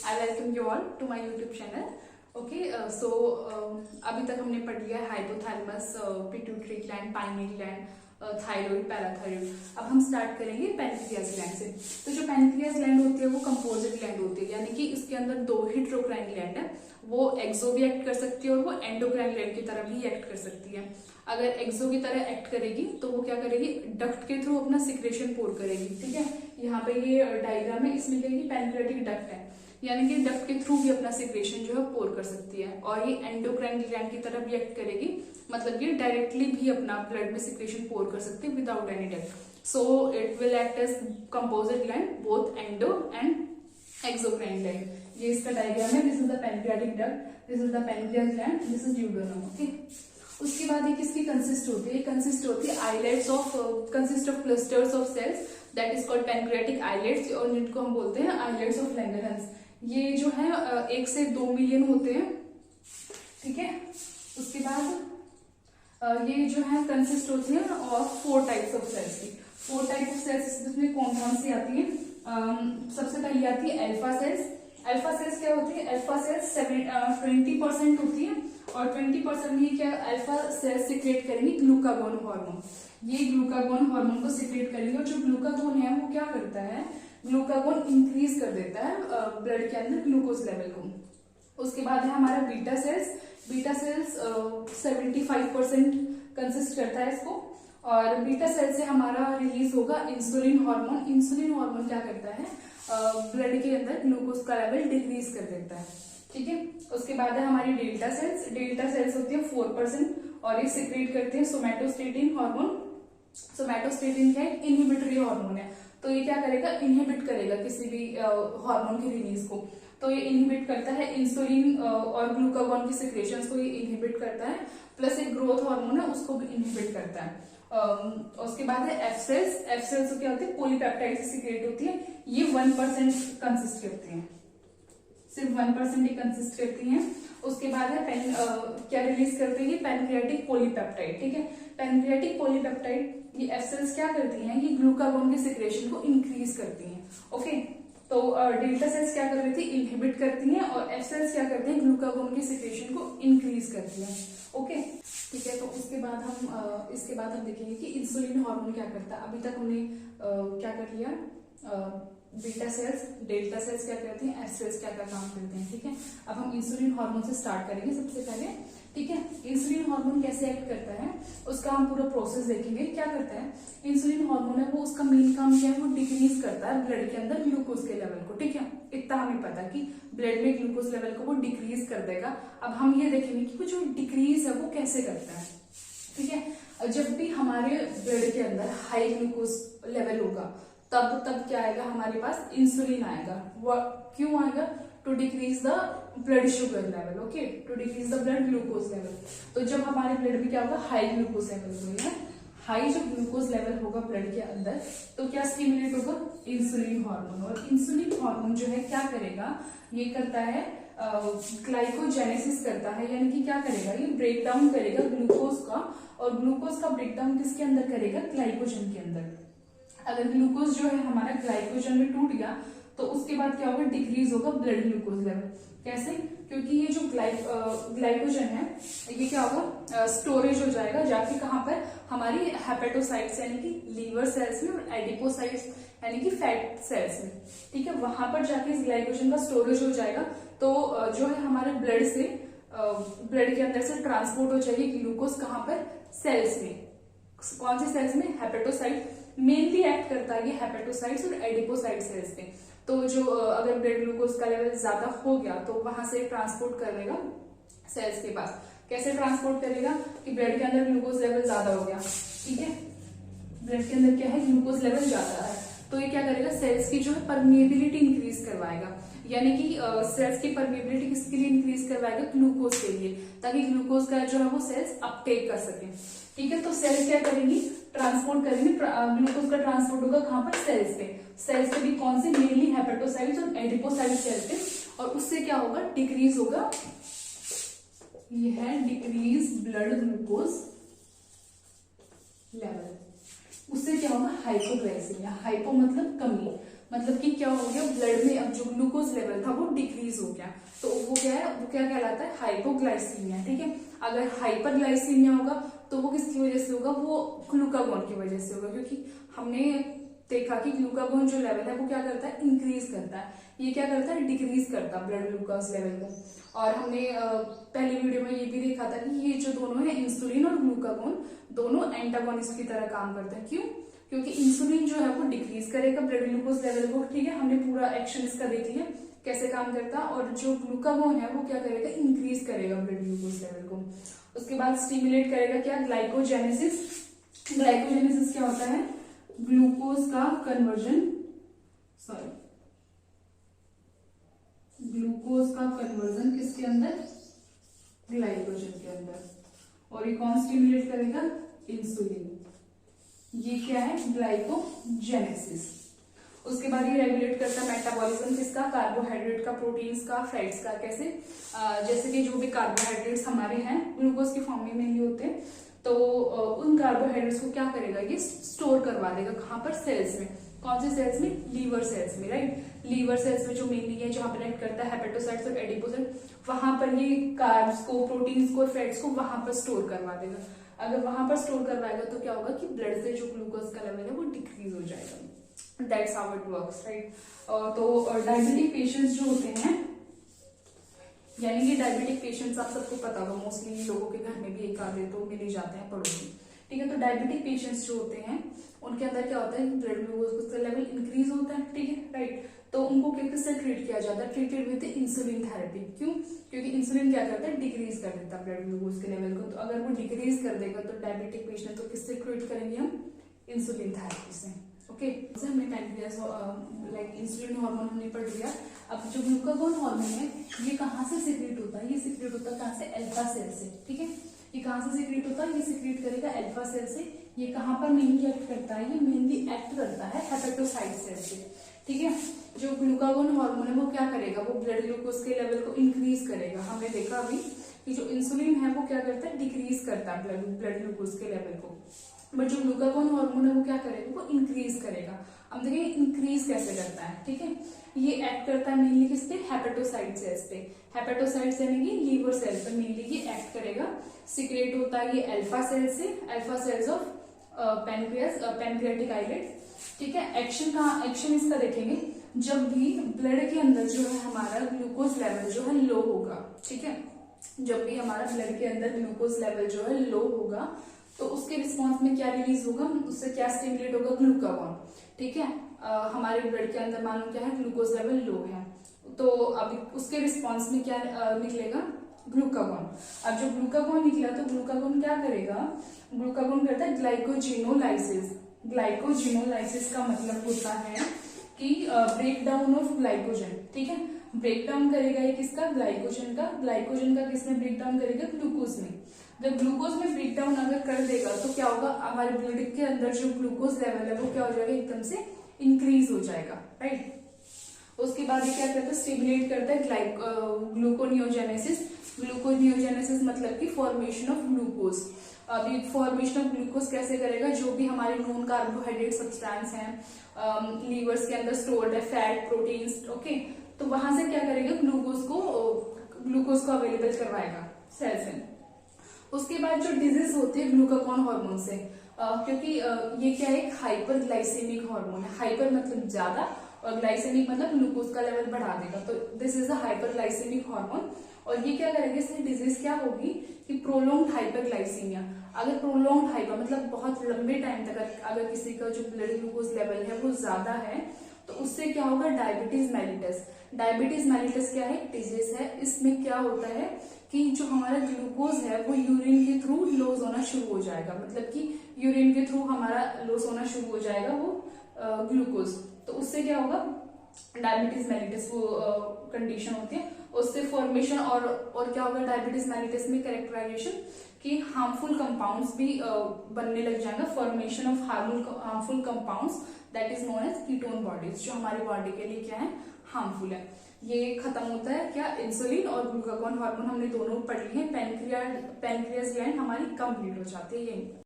I welcome you all to my YouTube channel. Okay, अभी तक हमने पढ़ लिया hypothalamus, pituitary gland, pineal gland, thyroid, parathyroid. अब हम स्टार्ट करेंगे पैनक्रियाज ग्लैंड से. तो जो पैनक्रियाज ग्लैंड होती है वो कंपोजिट ग्लैंड होती है, यानी कि इसके अंदर दो ही ट्रोक्राइन ग्लैंड है. वो एक्सो भी एक्ट कर सकती है और वो एंडोक्राइन ग्लैंड की तरह भी एक्ट कर सकती है. अगर एक्सो की तरह एक्ट करेगी तो वो क्या करेगी, डक्ट के थ्रू अपना सिक्रेशन पोर करेगी. ठीक है, यहाँ पे ये डायग्राम है, इसमें कहेगी पैनक्रियाटिक डक्ट है, यानी कि डक्ट के थ्रू भी अपना सिक्रेशन जो है पोर कर सकती है. और ये एंडोक्राइन ग्लैंड की तरह भी एक्ट करेगी, मतलब ये डायरेक्टली भी अपना ब्लड में सिक्रेशन पोर कर सकती है without any duct. So it will act as composite gland, both endo and exocrine gland. ये इसका डायग्राम है. This is the pancreatic duct, this is the pancreas gland, this is duodenum. Okay, उसके बाद ये किसकी कंसिस्ट होती है? Consist होती है islets of, consist of clusters of cells, that is called pancreatic islets, और जिनको हम बोलते हैं आइलेट्स ऑफ लैंगरहंस. ये जो है 1 से 2 मिलियन होते हैं. ठीक है, उसके बाद ये जो है कंसिस्ट होती है ऑफ 4 टाइप्स ऑफ सेल्स की. 4 टाइप ऑफ सेल्स इसमें कौन कौन सी आती है? सबसे पहली आती है अल्फा सेल्स. अल्फा सेल्स क्या होती है? अल्फा सेल्स 20% होती है और 20% ये क्या अल्फा सेल्स सिक्रेट करेंगी ग्लूकागोन हार्मोन. ये ग्लूकागोन हार्मोन को सिक्रेट करेंगे, और जो ग्लूकागोन है वो क्या करता है, ग्लूकागोन इंक्रीज कर देता है ब्लड के अंदर ग्लूकोज लेवल को. उसके बाद है हमारा beta cells. Beta cells 75% consist करता है इसको, और बीटा सेल से हमारा रिलीज होगा इंसुलिन हार्मोन. इंसुलिन हार्मोन क्या करता है, ब्लड के अंदर ग्लूकोज का लेवल डिक्रीज कर देता है. ठीक है, उसके बाद है हमारी डेल्टा सेल्स. डेल्टा सेल्स होती है 4% और ये सिक्रेट करते हैं सोमैटोस्टेटिन हार्मोन. सोमैटोस्टेटिन क्या है? इनहिबिटरी हार्मोन है. तो ये क्या करेगा, इनहिबिट करेगा किसी भी हार्मोन की रिलीज को. तो ये इनहिबिट करता है इंसुलिन और ग्लूकागोन की सिक्रेशंस को ये इनहिबिट करता है, प्लस एक ग्रोथ हार्मोन है उसको भी इनहिबिट करता है. उसके बाद है एफ सेल्स. एफ सेल्स क्या होती है? पॉलीपेप्टाइड से सिक्रेट होती है. ये 1% कंसिस्ट करती हैं, सिर्फ 1% ही कंसिस्ट करती हैं. उसके बाद है क्या रिलीज करते हैं? Pancreatic polypeptide. ठीक है, पैनक्रियाटिक पॉलीपेप्टाइड ये एफ सेल्स क्या करती हैं, ये ग्लूकागोन के सिक्रेशन को इंक्रीज करती हैं. ओके, तो डेल्टा सेल्स क्या कर रही थी, इनहिबिट करती हैं, और एफ सेल्स क्या करते हैं, ग्लूकागोन के सिक्रेशन को इंक्रीज करती हैं. ओके, ठीक है. तो उसके बाद हम देखेंगे कि इंसुलिन हार्मोन क्या करता है. अभी तक हमने क्या कर लिया, बीटा सेल्स, डेल्टा सेल्स क्या करती हैं, एफ सेल्स क्या क्या काम करते हैं. ठीक है, अब हम इंसुलिन हार्मोन से स्टार्ट करेंगे सबसे पहले. ठीक है, इंसुलिन हार्मोन कैसे एक्ट करता है उसका हम पूरा प्रोसेस देखेंगे. क्या करता है इंसुलिन हार्मोन है, वो उसका मेन काम क्या है, वो डिक्रीज करता है ब्लड के अंदर ग्लूकोज के लेवल को. ठीक है, इतना हमें पता कि ब्लड में ग्लूकोज लेवल को वो डिक्रीज कर देगा. अब हम ये देखेंगे कि वो जो डिक्रीज है वो कैसे करता है. ठीक है, जब भी हमारे ब्लड के अंदर हाई ग्लूकोज लेवल होगा तब क्या आएगा, हमारे पास इंसुलिन आएगा. वो क्यों आएगा? To decrease the blood sugar level. Okay, to decrease the blood glucose level. तो जब हमारे ब्लड में क्या होगा, हाई ग्लूकोज लेवल होगा, हाई जो ग्लूकोज लेवल होगा ब्लड के अंदर, तो क्या स्टिमुलेट होगा, इंसुलिन हार्मोन. और इंसुलिन हार्मोन जो है क्या करेगा, ये करता है ग्लाइकोजेनेसिस करता है, यानी कि क्या करेगा, ये ब्रेक डाउन करेगा ग्लूकोज का. और ग्लूकोज का ब्रेक डाउन किसके अंदर करेगा, ग्लाइकोजन के अंदर. अगर ग्लूकोज जो है हमारा ग्लाइकोजन में टूट गया तो उसके बाद क्या होगा, डिक्रीज होगा ब्लड ग्लूकोज लेवल. कैसे? क्योंकि ये जो ग्लाइकोजन है ये क्या होगा, स्टोरेज हो जाएगा जाके कहाँ पर, हमारी हेपेटोसाइट्स यानी कि लीवर सेल्स में, और एडिपोसाइट्स यानी कि फैट सेल्स में. ठीक है, वहां पर जाके इस ग्लाइकोजन का स्टोरेज हो जाएगा. तो जो है हमारे ब्लड के अंदर से ट्रांसपोर्ट हो जाएगी ग्लूकोज कहाँ पर, सेल्स में. कौन से सेल्स में? हेपेटोसाइट मेनली एक्ट करता है ये हेपेटोसाइट्स और एडिपोसाइट सेल्स पे. तो जो अगर ब्लड ग्लूकोज का लेवल ज्यादा हो गया तो वहां से ट्रांसपोर्ट करेगा सेल्स के पास. कैसे ट्रांसपोर्ट करेगा कि ब्लड के अंदर ग्लूकोज लेवल ज्यादा हो गया. ठीक है, ब्लड के अंदर क्या है, ग्लूकोज लेवल ज्यादा है, तो ये क्या करेगा, सेल्स की जो है परमिएबिलिटी इंक्रीज करवाएगा. यानी कि सेल्स की परमिएबिलिटी किसके लिए इंक्रीज करवाएगा, ग्लूकोज के लिए, ताकि ग्लूकोज का जो है वो सेल्स अपटेक कर सके. ठीक है, तो सेल्स क्या करेंगी, ट्रांसपोर्ट करेंगे. ग्लूकोज का ट्रांसपोर्ट होगा कहाँ पर, सेल्स पे. सेल्स पे भी कौन से, मेनली हेपेटोसाइट्स और एडिपोसाइट सेल पे. और उससे क्या होगा, डिक्रीज होगा, ये है डिक्रीज ब्लड ग्लूकोज लेवल. उससे क्या होगा, हाइपोग्लाइसीमिया. हाइपो मतलब कमी, मतलब कि क्या हो गया, ब्लड में अब जो ग्लूकोज लेवल था वो डिक्रीज हो गया, तो वो क्या है, वो क्या कहलाता है, हाइपोग्लाइसीमिया। ठीक है, अगर हाइपरग्लाइसीमिया होगा तो वो किसकी वजह से होगा, वो ग्लूकागोन की वजह से होगा, क्योंकि हमने देखा कि ग्लूकागोन जो लेवल है वो क्या करता है, इंक्रीज करता है, ये क्या करता है, डिक्रीज करता है ब्लड ग्लूकोज लेवल को। और हमने पहली वीडियो में ये भी देखा था कि ये जो दोनों है, इंसुलिन और ग्लूकागोन, दोनों एंटागोनिस्ट की तरह काम करते हैं। क्यों, क्योंकि इंसुलिन जो है वो डिक्रीज करेगा ब्लड ग्लूकोज लेवल को। ठीक है, हमने पूरा एक्शन इसका देख लिया कैसे काम करता है, और जो ग्लूकागोन है वो क्या करेगा, इंक्रीज करेगा ब्लड ग्लूकोज लेवल को। उसके बाद स्टिमुलेट करेगा क्या, ग्लाइकोजेनेसिस। ग्लाइकोजेनेसिस क्या होता है, ग्लूकोज का कन्वर्जन, सॉरी ग्लूकोज का कन्वर्जन किसके अंदर, ग्लाइकोजन के अंदर। और ये कौन स्टिमुलेट करेगा, इंसुलिन। ये क्या है, ग्लाइकोजेनेसिस। उसके बाद ये रेगुलेट करता है मेटाबॉलिज्म किसका, कार्बोहाइड्रेट का, प्रोटीन्स का, फैट्स का। कैसे, जैसे कि जो भी कार्बोहाइड्रेट्स हमारे हैं ग्लूकोज की फॉर्म में मेनली होते हैं, तो उन कार्बोहाइड्रेट्स को क्या करेगा, ये स्टोर करवा देगा। कहाँ पर, सेल्स में। कौन से सेल्स में, लीवर सेल्स में, राइट। लीवर सेल्स में जो मेनली है, जहां पर एक्ट करता है हेपेटोसाइट्स और एडिपोसाइट्स, वहां पर ये कार्ब्स को, प्रोटीन्स को, फैट्स को वहां पर स्टोर करवा देगा। अगर वहां पर स्टोर करवाएगा तो क्या होगा कि ब्लड से जो ग्लूकोज का लेवल है वो डिक्रीज हो जाएगा। That's how it works, right. तो डायबिटिक पेशेंट्स जो होते हैं, यानी कि डायबिटिक पेशेंट्स आप सबको पता होगा, मोस्टली लोगों के घर में भी एक आधे तो मिल ही जाते हैं पड़ोसी। ठीक है, तो डायबिटिक पेशेंट्स जो होते हैं उनके अंदर क्या होता है, ब्लड ग्लूकोज का लेवल इंक्रीज होता है। ठीक है, राइट। तो उनको किससे ट्रीट किया जाता है, ट्रीटेड विद इंसुलिन थेरेपी। क्यों, क्योंकि इंसुलिन क्या करता है, डिक्रीज कर देता है ब्लड ग्लूकोज के लेवल को। तो अगर वो डिक्रीज कर देगा तो डायबिटिक पेशेंट को किससे ट्रीट करेंगे हम, इंसुलिन थेरेपी से। ओके, हमने पैनक्रियास लाइक इंसुलिन हार्मोन हमने पढ़ लिया। अब जो ग्लूकागोन हार्मोन है ये कहाँ से सिक्रीट होता है, ये सिक्रीट होता है कहाँ से, अल्फा सेल से। ठीक है, ये कहाँ से सिक्रीट होता है, ये सिक्रीट करेगा अल्फा सेल से। ये कहाँ पर मेनली एक्ट करता है, ये मेनली एक्ट करता है हेपेटोसाइट सेल से। ठीक है, जो ग्लूकागोन हार्मोन है वो क्या करेगा, वो ब्लड ग्लूकोज के लेवल को इंक्रीज करेगा। हमने देखा अभी कि जो इंसुलिन है वो क्या करता है, डिक्रीज करता है ब्लड ग्लूकोज के लेवल को, बट जो ग्लूकागोन हार्मोन है वो क्या करेगा, वो इंक्रीज करेगा। अब देखिए इंक्रीज कैसे करता है। ठीक है, ये एक्ट करता है मेनली किस पे, हेपेटोसाइट सेल्स पे। हेपेटोसाइट यानी कि लीवर सेल पे मेनली ये एक्ट करेगा। सिक्रेट होता है ये अल्फा सेल से, alpha cells of pancreas, pancreatic islet. ठीक है, एक्शन इसका देखेंगे, जब भी ब्लड के अंदर जो है हमारा ग्लूकोज लेवल जो है लो होगा। ठीक है, जब भी हमारा ब्लड के अंदर ग्लूकोज लेवल जो है लो होगा तो उसके रिस्पॉन्स में क्या रिलीज होगा, उससे क्या स्टिमुलेट होगा, ग्लूकागोन। ठीक है, हमारे ब्लड के अंदर मान लो क्या है, ग्लूकोज लेवल लो है, तो अब उसके रिस्पॉन्स में क्या निकलेगा, ग्लूकागोन। अब जो ग्लूकागोन निकला तो ग्लूकागोन क्या करेगा, ग्लूकागोन करता है ग्लाइकोजिनोलाइसिस। ग्लाइकोजिनोलाइसिस का मतलब होता है कि ब्रेक डाउन ऑफ ग्लाइकोजन। ठीक है, ब्रेक डाउन करेगा ये किसका, ग्लाइकोजन का। ग्लाइकोजन का किसमें ब्रेक डाउन करेगा, ग्लूकोज में। जब ग्लूकोज में ब्रेक डाउन अगर कर देगा तो क्या होगा, हमारे ब्लड के अंदर जो ग्लूकोज लेवल है वो क्या हो जाएगा, एकदम से इंक्रीज हो जाएगा, राइट। उसके बाद ये क्या करता है, स्टिमुलेट करता है ग्लूकोनियोजेनेसिस। ग्लूकोनियोजेनेसिस मतलब कि फॉर्मेशन ऑफ ग्लूकोज। अभी फॉर्मेशन ऑफ ग्लूकोज कैसे करेगा, जो भी हमारे नॉन कार्बोहाइड्रेट सब्सटेंस हैं लीवर्स के अंदर स्टोर्ड है, फैट, प्रोटीन्स, ओके, तो वहां से क्या करेगा, ग्लूकोज को अवेलेबल करवाएगा सेल से। उसके बाद जो डिजीज होती है ग्लूकागोन हार्मोन से, क्योंकि ये क्या है, हाइपर ग्लाइसेमिक हार्मोन है। हाइपर मतलब ज्यादा और ग्लाइसेमिक मतलब ग्लूकोज का लेवल बढ़ा देगा, तो this is a hyper glycemic hormone. और ये क्या करेगा, इससे डिजीज क्या होगी कि प्रोलॉन्ग्ड हाइपरग्लाइसीमिया। अगर प्रोलॉन्ग्ड हाइपर मतलब बहुत लंबे टाइम तक अगर किसी का जो ब्लड ग्लूकोज लेवल है वो ज्यादा है तो उससे क्या होगा, डायबिटीज मेलिटस। डायबिटीज मेलिटस क्या है, डिजीज है। इसमें क्या होता है कि जो हमारा ग्लूकोज है वो यूरिन के थ्रू लॉस होना शुरू हो जाएगा, मतलब कि यूरिन के थ्रू हमारा लॉस होना शुरू हो जाएगा वो ग्लूकोज। तो उससे क्या होगा, डायबिटीज मेलिटस वो कंडीशन होती है, उससे फॉर्मेशन और क्या होगा डायबिटीज मेलिटस में, कैरेक्टराइजेशन कि हार्मफुल कंपाउंड्स भी बनने लग जाएगा। Formation of harmful compounds that is known as ketone bodies, जो हमारी बॉडी के लिए क्या है, हार्मफुल है। ये खत्म होता है क्या, इंसुलिन और ग्लूकागोन हार्मोन हमने दोनों पढ़ लिए हैं। पैनक्रियास ग्लैंड हमारी कंप्लीट हो जाती है। ये